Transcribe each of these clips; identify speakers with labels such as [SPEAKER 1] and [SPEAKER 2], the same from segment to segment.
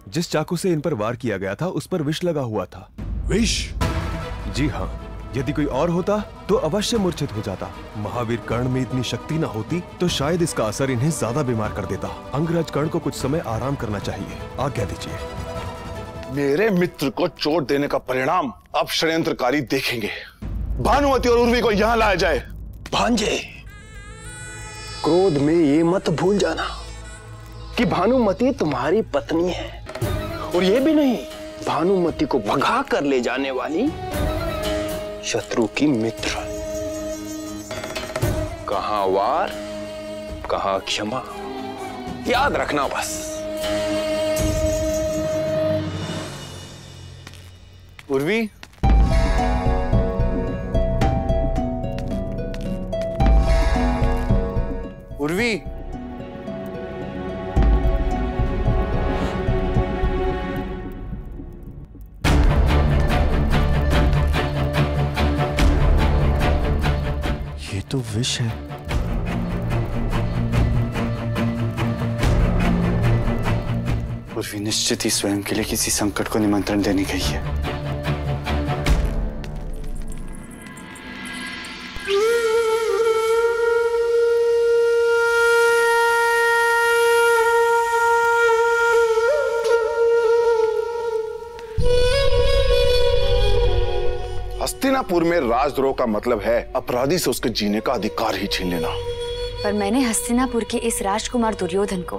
[SPEAKER 1] जिस चाकू से इन पर वार किया गया था उस पर विष लगा हुआ था।
[SPEAKER 2] विष?
[SPEAKER 1] जी हाँ, यदि कोई और होता तो अवश्य मूर्छित हो जाता। महावीर कर्ण में इतनी शक्ति न होती तो शायद इसका असर इन्हें ज्यादा बीमार कर देता। अंगराज कर्ण को कुछ समय आराम करना चाहिए, आज्ञा दीजिए।
[SPEAKER 2] मेरे मित्र को चोट देने का परिणाम अब षड्यंत्रकारी देखेंगे। भानुमति और उर्वी को यहाँ लाया जाए।
[SPEAKER 3] भांजे, क्रोध में ये मत भूल जाना कि भानुमति तुम्हारी पत्नी है, और ये भी नहीं, भानुमति को भगा कर ले जाने वाली शत्रु की मित्र। कहां वार, कहां क्षमा, याद रखना बस।
[SPEAKER 2] उर्वी, उर्वी,
[SPEAKER 3] ये तो विष है।
[SPEAKER 4] उर्वी निश्चित ही स्वयं के लिए किसी संकट को निमंत्रण देने गई है।
[SPEAKER 2] हस्तिनापुर में राजद्रोह का मतलब है अपराधी से उसके जीने का अधिकार ही छीन लेना।
[SPEAKER 5] पर मैंने हस्तिनापुर के इस राजकुमार दुर्योधन को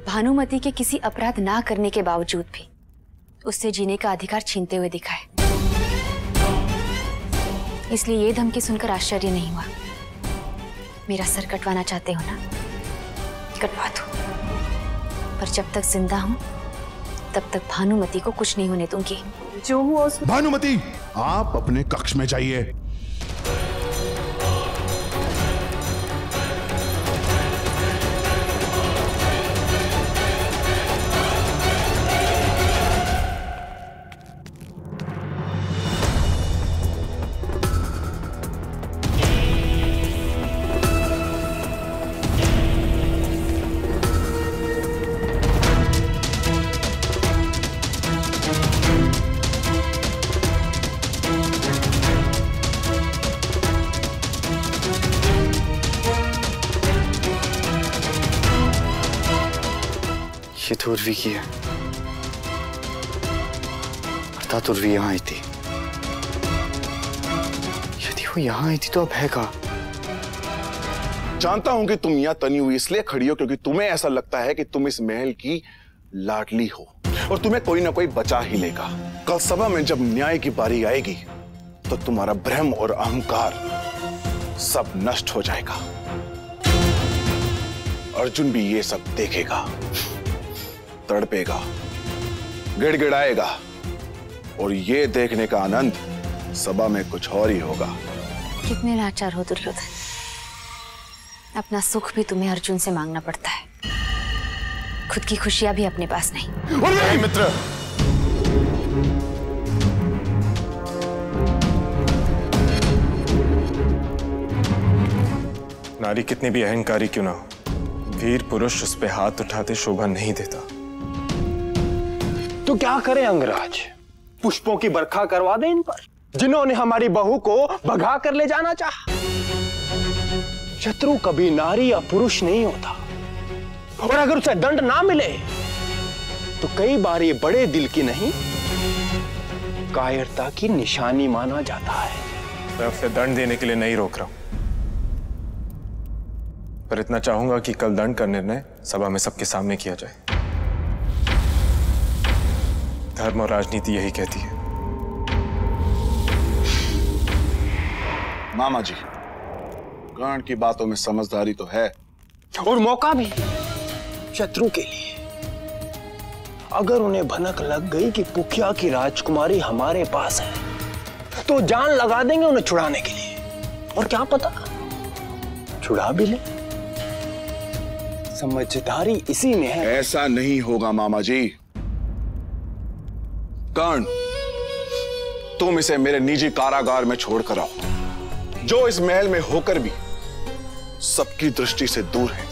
[SPEAKER 5] भानुमति के किसी अपराध ना करने के बावजूद भी उससे जीने का अधिकार छीनते हुए दिखा है। इसलिए ये धमकी सुनकर आश्चर्य नहीं हुआ। मेरा सर कटवाना चाहते हो ना, कटवा दो, पर जब तक जिंदा हूं तब तक भानुमति को कुछ नहीं होने दूंगी।
[SPEAKER 6] जो हुआ उसमें।
[SPEAKER 2] भानुमति, आप अपने कक्ष में जाइए।
[SPEAKER 4] ये तो उर्वी की है, अर्थात उर्वी यहाँ आई थी। यदि वो यहाँ आई थी तो अब है कहाँ?
[SPEAKER 2] जानता हूं कि तुम यहाँ तनी हुई इसलिए खड़ी हो क्योंकि तुम्हें ऐसा लगता है कि तुम इस महल की लाडली हो और तुम्हें कोई ना कोई बचा ही लेगा। कल सभा में जब न्याय की बारी आएगी तो तुम्हारा भ्रम और अहंकार सब नष्ट हो जाएगा। अर्जुन भी ये सब देखेगा, तड़पेगा, गिड़गिड़ाएगा, और ये देखने का आनंद सभा में कुछ और ही होगा।
[SPEAKER 5] कितने लाचार हो दुर्योधन, अपना सुख भी तुम्हें अर्जुन से मांगना पड़ता है, खुद की खुशियां भी अपने पास नहीं।
[SPEAKER 2] मित्र,
[SPEAKER 7] नारी कितनी भी अहंकारी क्यों ना हो, वीर पुरुष उस पे हाथ उठाते शोभा नहीं देता।
[SPEAKER 3] तो क्या करें अंगराज, पुष्पों की बरखा करवा दे इन पर, जिन्होंने हमारी बहू को भगा कर ले जाना चाहा। शत्रु कभी नारी या पुरुष नहीं होता, और अगर उसे दंड ना मिले तो कई बार ये बड़े दिल की नहीं, कायरता की निशानी माना जाता है।
[SPEAKER 7] मैं उसे दंड देने के लिए नहीं रोक रहा हूं, पर इतना चाहूंगा कि कल दंड का निर्णय सभा में सबके सामने किया जाए। धर्म और राजनीति यही कहती है।
[SPEAKER 2] मामा जी, कर्ण की बातों में समझदारी तो है,
[SPEAKER 3] और मौका भी शत्रु के लिए। अगर उन्हें भनक लग गई कि पुखिया की राजकुमारी हमारे पास है तो जान लगा देंगे उन्हें छुड़ाने के लिए, और क्या पता छुड़ा भी ले। समझदारी इसी में है।
[SPEAKER 2] ऐसा नहीं होगा मामा जी। कर्ण, तुम इसे मेरे निजी कारागार में छोड़कर आओ, जो इस महल में होकर भी सबकी दृष्टि से दूर है।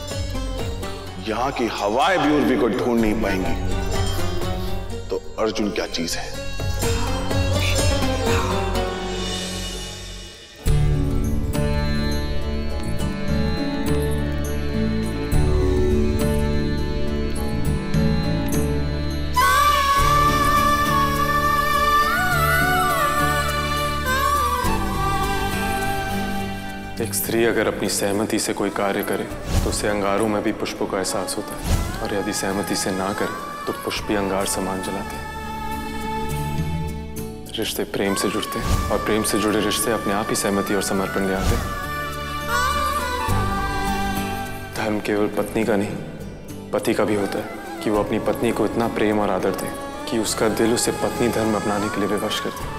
[SPEAKER 2] यहां की हवाएं भी उर्वी को ढूंढ नहीं पाएंगी। अर्जुन क्या चीज है।
[SPEAKER 7] एक स्त्री अगर अपनी सहमति से कोई कार्य करे तो उसे अंगारों में भी पुष्पों का एहसास होता है, और यदि सहमति से ना करे तो पुष्प भी अंगार समान जलाते हैं। रिश्ते प्रेम से जुड़ते हैं, और प्रेम से जुड़े रिश्ते अपने आप ही सहमति और समर्पण ले आते हैं। धर्म केवल पत्नी का नहीं, पति का भी होता है कि वो अपनी पत्नी को इतना प्रेम और आदर दे कि उसका दिल उसे पत्नी धर्म अपनाने के लिए विवश कर दे।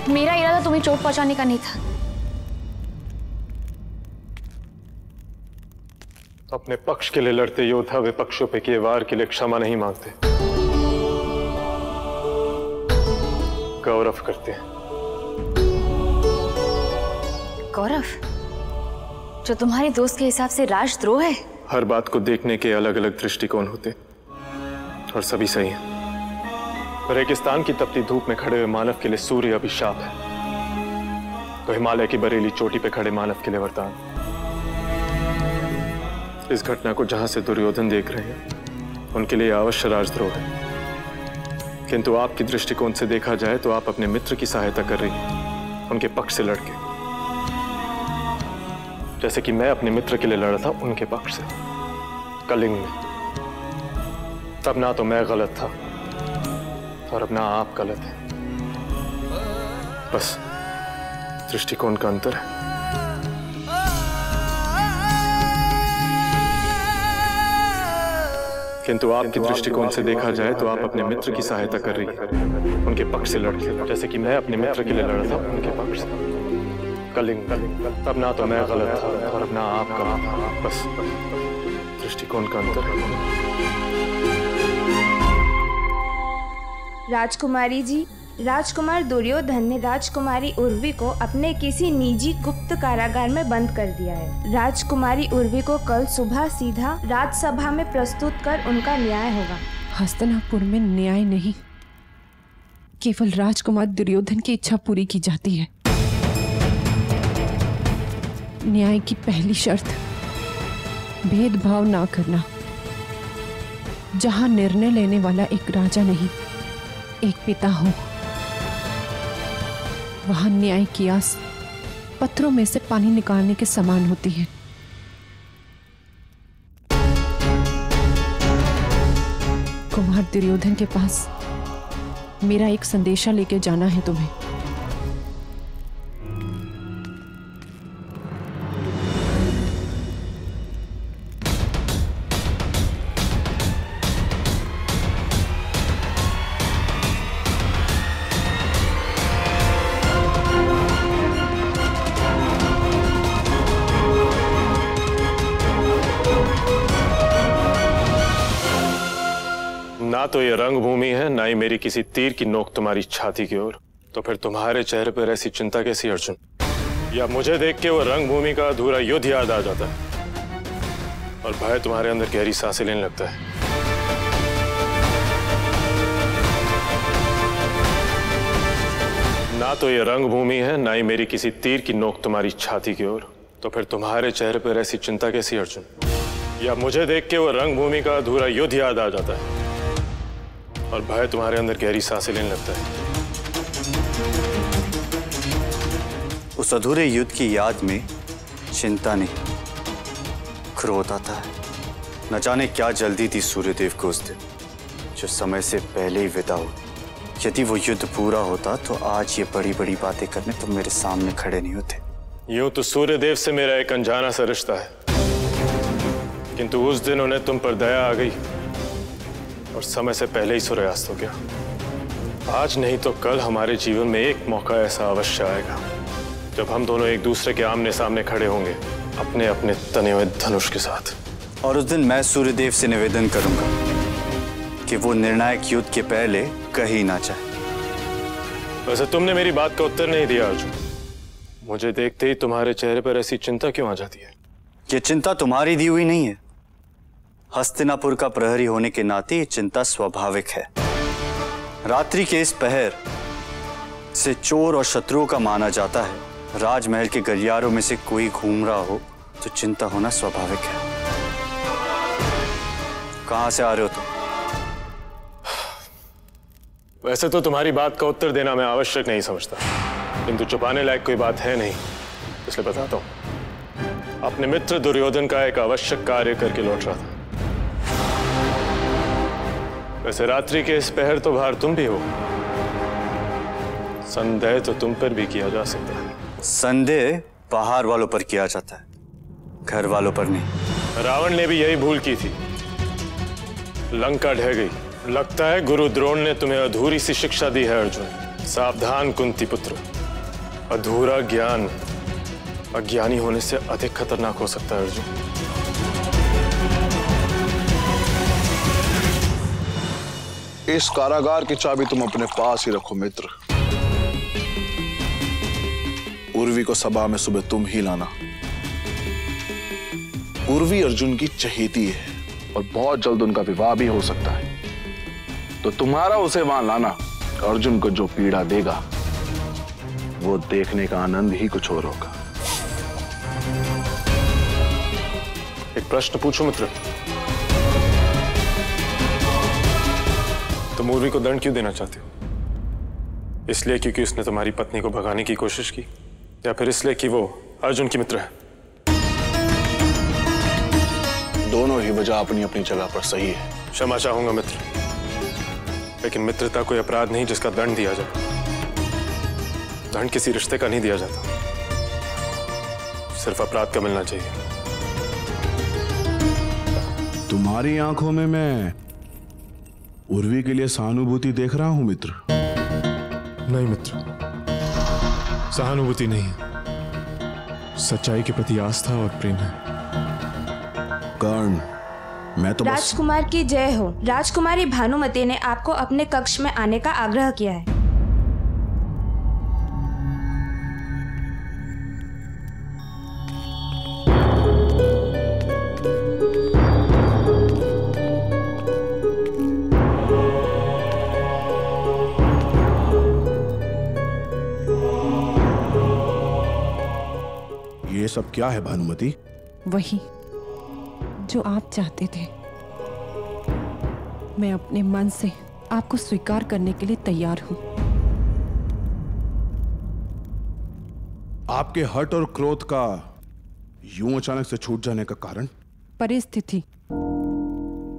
[SPEAKER 5] मेरा इरादा तुम्हें चोट पहुंचाने का नहीं था।
[SPEAKER 7] अपने पक्ष के लिए लड़ते योद्धा विपक्षों पे किए वार के लिए क्षमा नहीं मांगते, गौरव करते हैं।
[SPEAKER 5] गौरव? जो तुम्हारे दोस्त के हिसाब से राजद्रोह है?
[SPEAKER 7] हर बात को देखने के अलग अलग दृष्टिकोण होते और सभी सही हैं। रेगिस्तान की तपती धूप में खड़े हुए मानव के लिए सूर्य अभिशाप है, तो हिमालय की बरेली चोटी पे खड़े मानव के लिए वरदान। इस घटना को जहां से दुर्योधन देख रहे हैं उनके लिए अवश्य राजद्रोह है, किंतु आपकी दृष्टिकोण से देखा जाए तो आप अपने मित्र की सहायता कर रही हैं, उनके पक्ष से लड़के, जैसे कि मैं अपने मित्र के लिए लड़ा था उनके पक्ष से कलिंग में। तब ना तो मैं गलत था और अब ना आप गलत हैं, बस दृष्टिकोण का अंतर है। किंतु आपके दृष्टिकोण से देखा जाए तो आप अपने मित्र की सहायता कर रही हैं, उनके पक्ष से लड़के, जैसे कि मैं अपने मित्र के लिए लड़ा था उनके पक्ष से कलिंग। तब ना तो मैं गलत था और अब ना आप गलत, बस दृष्टिकोण का अंतर है।
[SPEAKER 6] राजकुमारी जी, राजकुमार दुर्योधन ने राजकुमारी उर्वी को अपने किसी निजी गुप्त कारागार में बंद कर दिया है। राजकुमारी उर्वी को कल सुबह सीधा राजसभा में प्रस्तुत कर उनका न्याय होगा।
[SPEAKER 8] हस्तिनापुर में न्याय नहीं, केवल राजकुमार दुर्योधन की इच्छा पूरी की जाती है। न्याय की पहली शर्त भेदभाव ना करना। जहां निर्णय लेने वाला एक राजा नहीं, एक पिता हो, वहां न्याय की आस पत्थरों में से पानी निकालने के समान होती है। कुमार दुर्योधन के पास मेरा एक संदेशा लेके जाना है तुम्हें।
[SPEAKER 7] ना तो ये रंगभूमि है, ना ही मेरी किसी तीर की नोक तुम्हारी छाती की ओर। तो फिर तुम्हारे चेहरे पर ऐसी चिंता कैसी अर्जुन? या मुझे देख के वो रंगभूमि का अधूरा युद्ध याद आ जाता है और भय तुम्हारे अंदर गहरी सांसें लेने लगता है? ना तो ये रंगभूमि है, ना ही मेरी किसी तीर की नोक तुम्हारी छाती की ओर। तो फिर तुम्हारे चेहरे पर ऐसी चिंता कैसी अर्जुन? या मुझे देख के वो रंगभूमि का अधूरा युद्ध याद आ जाता है और भय तुम्हारे अंदर गहरी सांसें लेने लगता है?
[SPEAKER 4] उस अधूरे युद्ध की याद में चिंता नहीं, क्रोध आता है। न जाने क्या जल्दी थी सूर्यदेव को उस दिन, जो समय से पहले ही विदा हो। यदि वो युद्ध पूरा होता तो आज ये बड़ी बड़ी बातें करने तुम मेरे सामने खड़े नहीं होते।
[SPEAKER 7] यूं तो सूर्यदेव से मेरा एक अनजाना सा रिश्ता है, किंतु उस दिन उन्हें तुम पर दया आ गई और समय से पहले ही सूर्यास्त हो गया। आज नहीं तो कल हमारे जीवन में एक मौका ऐसा अवश्य आएगा जब हम दोनों एक दूसरे के आमने सामने खड़े होंगे, अपने अपने तने हुए धनुष के साथ।
[SPEAKER 4] और उस दिन मैं सूर्यदेव से निवेदन करूंगा कि वो निर्णायक युद्ध के पहले कहीं ना जाए।
[SPEAKER 7] वैसे तुमने मेरी बात का उत्तर नहीं दिया अर्जुन। मुझे देखते ही तुम्हारे चेहरे पर ऐसी चिंता क्यों आ जाती है?
[SPEAKER 4] ये चिंता तुम्हारी दी हुई नहीं है। हस्तिनापुर का प्रहरी होने के नाते ये चिंता स्वाभाविक है। रात्रि के इस पहर से चोर और शत्रुओं का माना जाता है। राजमहल के गलियारों में से कोई घूम रहा हो तो चिंता होना स्वाभाविक है। कहां से आ रहे हो तुम?
[SPEAKER 7] वैसे तो तुम्हारी बात का उत्तर देना मैं आवश्यक नहीं समझता, किंतु छुपाने लायक कोई बात है नहीं, इसलिए बताता हूं। अपने मित्र दुर्योधन का एक आवश्यक कार्य करके लौट रहा था। वैसे रात्रि के इस पहर तो बाहर तुम भी हो, संदेह तो तुम पर भी किया जा सकता है।
[SPEAKER 4] संदेह बाहर वालों पर किया जाता है, घर वालों पर नहीं।
[SPEAKER 7] रावण ने भी यही भूल की थी। लंका ढह गई। लगता है गुरु द्रोण ने तुम्हें अधूरी सी शिक्षा दी है अर्जुन। सावधान कुंती पुत्र, अधूरा ज्ञान अज्ञानी होने से अधिक खतरनाक हो सकता है अर्जुन।
[SPEAKER 2] इस कारागार की चाबी तुम अपने पास ही रखो मित्र। उर्वी को सभा में सुबह तुम ही लाना। उर्वी अर्जुन की चहेती है और बहुत जल्द उनका विवाह भी हो सकता है, तो तुम्हारा उसे वहां लाना अर्जुन को जो पीड़ा देगा वो देखने का आनंद ही कुछ और होगा।
[SPEAKER 7] एक प्रश्न पूछो मित्र, तुम उर्वी को दंड क्यों देना चाहते हो? इसलिए क्योंकि उसने तुम्हारी पत्नी को भगाने की कोशिश की, या फिर इसलिए कि वो अर्जुन की मित्र है?
[SPEAKER 2] दोनों ही वजह अपनी अपनी जगह पर सही है।
[SPEAKER 7] क्षमा चाहूंगा मित्र, लेकिन मित्रता कोई अपराध नहीं जिसका दंड दिया जाए। दंड किसी रिश्ते का नहीं दिया जाता, सिर्फ अपराध का मिलना चाहिए।
[SPEAKER 9] तुम्हारी आंखों में मैं उर्वी के लिए सहानुभूति देख रहा हूं मित्र।
[SPEAKER 10] नहीं मित्र, सहानुभूति नहीं, सच्चाई के प्रति आस्था और प्रेम है।
[SPEAKER 9] कर्ण, मैं तो
[SPEAKER 6] राजकुमार की जय हो। राजकुमारी भानुमति ने आपको अपने कक्ष में आने का आग्रह किया है।
[SPEAKER 9] ये सब क्या है भानुमति?
[SPEAKER 8] वही जो आप चाहते थे। मैं अपने मन से आपको स्वीकार करने के लिए तैयार हूं।
[SPEAKER 9] आपके हट और क्रोध का यूं अचानक से छूट जाने का कारण?
[SPEAKER 8] परिस्थिति।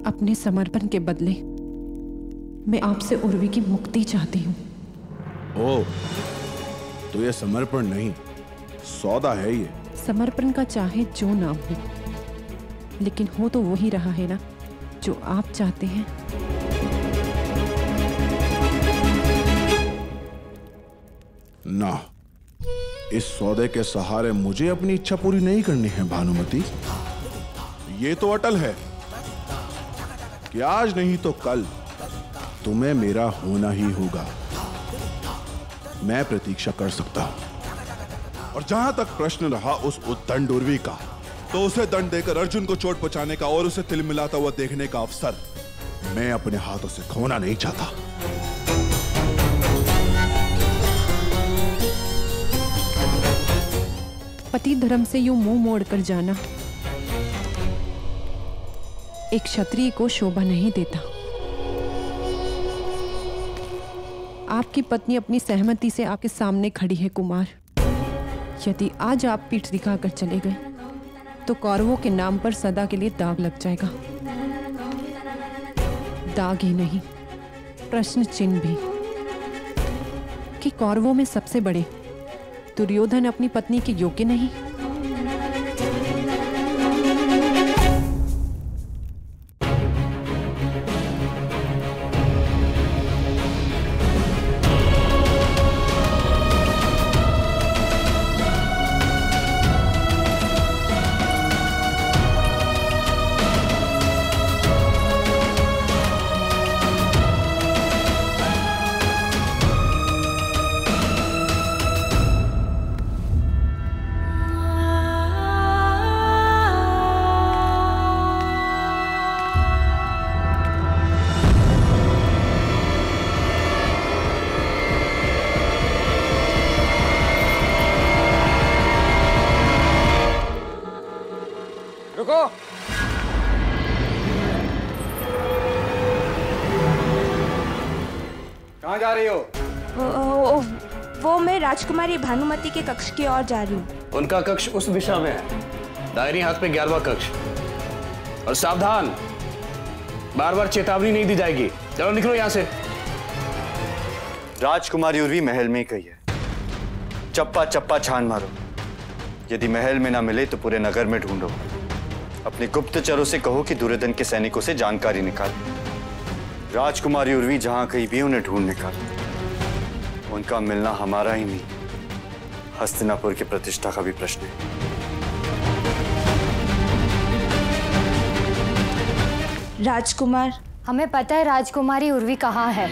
[SPEAKER 8] अपने समर्पण के बदले मैं आपसे उर्वी की मुक्ति चाहती हूं।
[SPEAKER 9] ओह, तो ये समर्पण नहीं, सौदा है ये।
[SPEAKER 8] समर्पण का चाहे जो नाम हो, लेकिन हो तो वही रहा है ना जो आप चाहते हैं।
[SPEAKER 9] ना, इस सौदे के सहारे मुझे अपनी इच्छा पूरी नहीं करनी है भानुमति। ये तो अटल है कि आज नहीं तो कल तुम्हें मेरा होना ही होगा। मैं प्रतीक्षा कर सकता हूं। और जहां तक प्रश्न रहा उस उद्दंड उर्वी का, तो उसे दंड देकर अर्जुन को चोट पहुंचाने का और उसे तिलमिलाता हुआ देखने का अवसर मैं अपने हाथों से खोना नहीं चाहता।
[SPEAKER 8] पति धर्म से यूं मुंह मोड़कर जाना एक क्षत्रिय को शोभा नहीं देता। आपकी पत्नी अपनी सहमति से आपके सामने खड़ी है कुमार। यदि आज आप पीठ दिखाकर चले गए तो कौरवों के नाम पर सदा के लिए दाग लग जाएगा। दाग ही नहीं, प्रश्न चिन्ह भी। कि कौरवों में सबसे बड़े दुर्योधन अपनी पत्नी के योग्य नहीं?
[SPEAKER 3] रुको। कहाँ जा रही हो?
[SPEAKER 6] वो मैं राजकुमारी भानुमति के कक्ष की ओर जा रही हूँ।
[SPEAKER 11] उनका कक्ष उस दिशा में है, दाहिने हाथ पे 11वां कक्ष। और सावधान, बार बार चेतावनी नहीं दी जाएगी। चलो निकलो यहाँ से।
[SPEAKER 4] राजकुमारी उर्वी महल में ही गई है। चप्पा चप्पा छान मारो। यदि महल में ना मिले तो पूरे नगर में ढूंढो। अपने गुप्तचरों से कहो कि दुर्योधन के सैनिकों से जानकारी निकाल। राजकुमारी उर्वी जहां कहीं भी उन्हें ढूंढ निकाल। उनका मिलना हमारा ही नहीं, हस्तिनापुर की प्रतिष्ठा का भी प्रश्न है।
[SPEAKER 6] राजकुमार,
[SPEAKER 5] हमें पता है राजकुमारी उर्वी कहाँ है।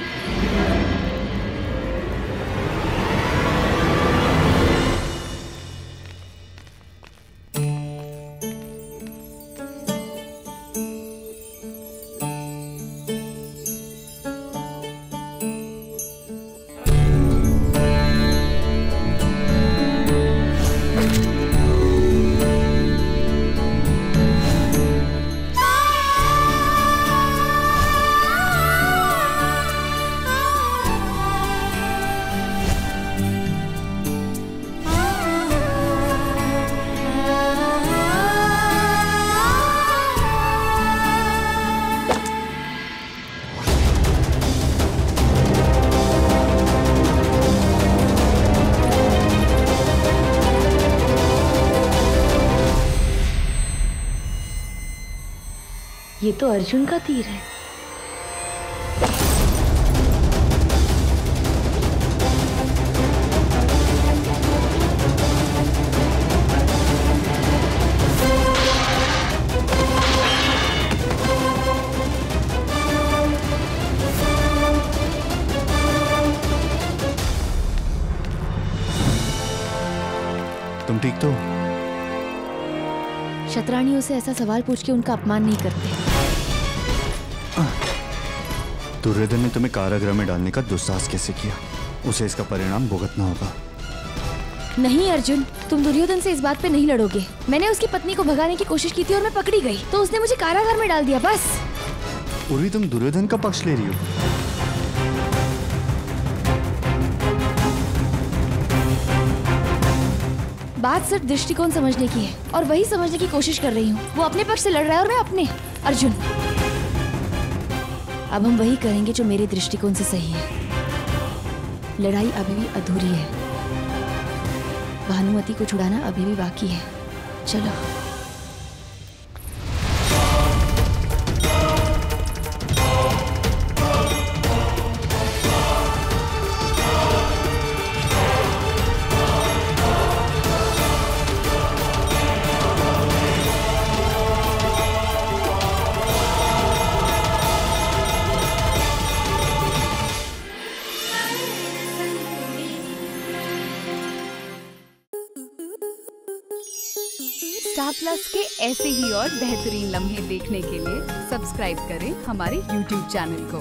[SPEAKER 5] ये तो अर्जुन का तीर है।
[SPEAKER 4] तुम ठीक तो?
[SPEAKER 5] शतरानियों से ऐसा सवाल पूछ के उनका अपमान नहीं करते।
[SPEAKER 4] दुर्योधन ने तुम्हें कारागृह में डालने का दुस्साहस कैसे किया? उसे इसका परिणाम भुगतना होगा।
[SPEAKER 5] नहीं अर्जुन, तुम दुर्योधन से इस बात पे नहीं लड़ोगे। मैंने उसकी पत्नी को भगाने की कोशिश की थी और मैं पकड़ी गई, तो उसने मुझे कारागार में डाल दिया, बस।
[SPEAKER 4] उर्वी, तुम दुर्योधन का पक्ष ले रही हो?
[SPEAKER 5] बात सिर्फ दृष्टिकोण समझने की है और वही समझने की कोशिश कर रही हूँ। वो अपने पक्ष से लड़ रहा है और मैं अपने। अर्जुन, अब हम वही करेंगे जो मेरे दृष्टिकोण से सही है। लड़ाई अभी भी अधूरी है। भानुमति को छुड़ाना अभी भी बाकी है। चलो।
[SPEAKER 12] स्टार प्लस के ऐसे ही और बेहतरीन लम्हे देखने के लिए सब्सक्राइब करें हमारे YouTube चैनल को।